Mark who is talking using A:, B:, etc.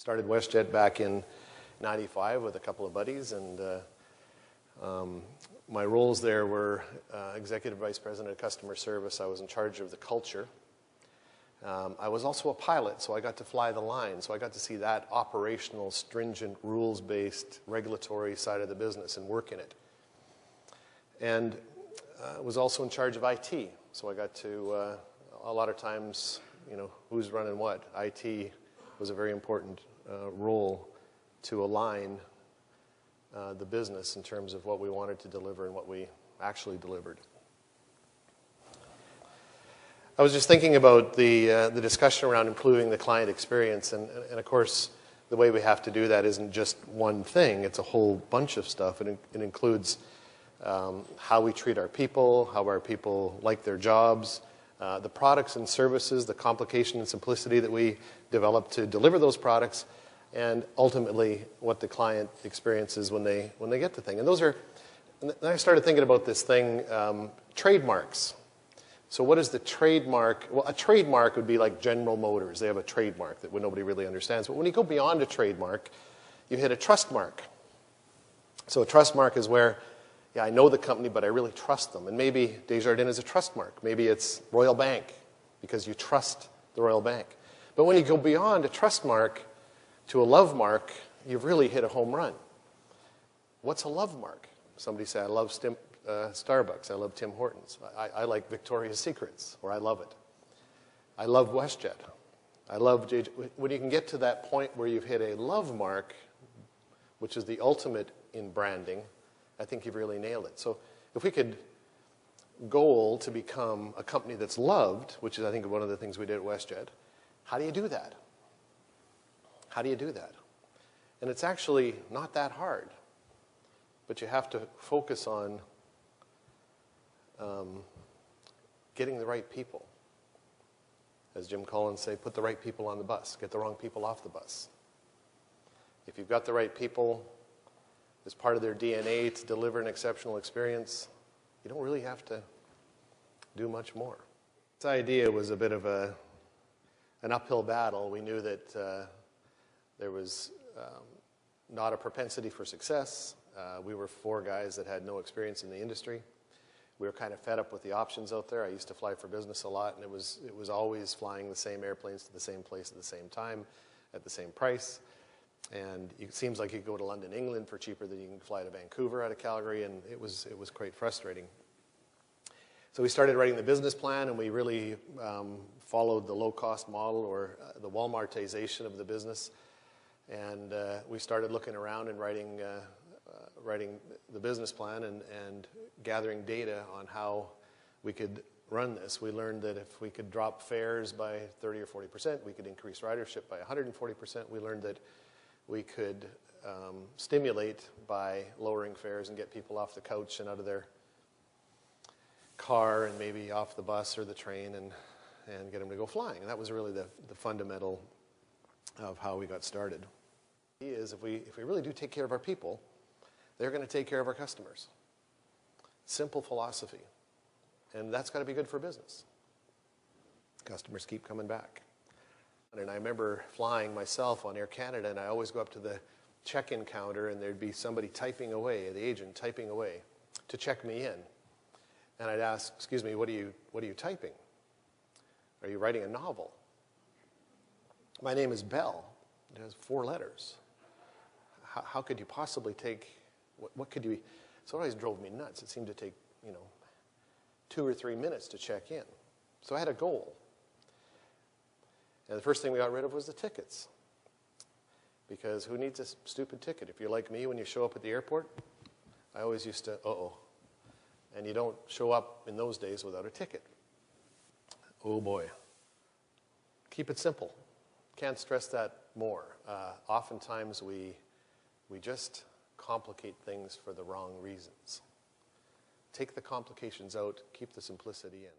A: Started WestJet back in '95 with a couple of buddies, and my roles there were Executive Vice President of Customer Service. I was in charge of the culture. I was also a pilot, so I got to fly the line. So I got to see that operational, stringent, rules-based, regulatory side of the business and work in it. And I was also in charge of IT. So I got to, a lot of times, who's running what. IT was a very important role to align the business in terms of what we wanted to deliver and what we actually delivered. I was just thinking about the discussion around improving the client experience, and of course, the way we have to do that isn't just one thing. It's a whole bunch of stuff. It includes how we treat our people, how our people like their jobs, the products and services, the complication and simplicity that we develop to deliver those products, and ultimately what the client experiences when they get the thing. And then I started thinking about this thing, trademarks. So what is the trademark? Well, a trademark would be like General Motors. They have a trademark that nobody really understands. But when you go beyond a trademark, you hit a trust mark. So a trust mark is where, yeah, I know the company, but I really trust them. And maybe Desjardins is a trust mark. Maybe it's Royal Bank, because you trust the Royal Bank. But when you go beyond a trust mark to a love mark, you've really hit a home run. What's a love mark? Somebody said, I love Starbucks. I love Tim Hortons. I like Victoria's Secrets, or I love it. I love WestJet. I love JJ. When you can get to that point where you've hit a love mark, which is the ultimate in branding, I think you've really nailed it. So if we could goal to become a company that's loved, which is I think one of the things we did at WestJet, how do you do that? How do you do that? And it's actually not that hard, but you have to focus on getting the right people. As Jim Collins say, put the right people on the bus, get the wrong people off the bus. If you've got the right people as part of their DNA to deliver an exceptional experience, you don't really have to do much more. This idea was a bit of an uphill battle. We knew that there was not a propensity for success. We were four guys that had no experience in the industry. We were kind of fed up with the options out there. I used to fly for business a lot, and it was always flying the same airplanes to the same place at the same time, at the same price. And it seems like you could go to London, England for cheaper than you can fly to Vancouver out of Calgary, and it was quite frustrating. So we started writing the business plan, and we really followed the low-cost model, or the Walmartization of the business. And we started looking around and writing the business plan and gathering data on how we could run this. We learned that if we could drop fares by 30 or 40%, we could increase ridership by 140%. We learned that we could stimulate by lowering fares and get people off the couch and out of their car and maybe off the bus or the train and get them to go flying. And that was really the fundamental of how we got started. Is if we really do take care of our people, they're going to take care of our customers. Simple philosophy. And that's got to be good for business. Customers keep coming back. And I remember flying myself on Air Canada, and I always go up to the check-in counter, and there'd be somebody typing away, the agent typing away, to check me in. And I'd ask, excuse me, what are you typing? Are you writing a novel? My name is Bell. It has 4 letters. How could you possibly take, what could you, so it always drove me nuts. It seemed to take, 2 or 3 minutes to check in. So I had a goal. And the first thing we got rid of was the tickets. Because who needs a stupid ticket? If you're like me, when you show up at the airport, I always used to, uh-oh. And you don't show up in those days without a ticket. Oh boy. Keep it simple. Can't stress that more. Oftentimes we just complicate things for the wrong reasons. Take the complications out, keep the simplicity in.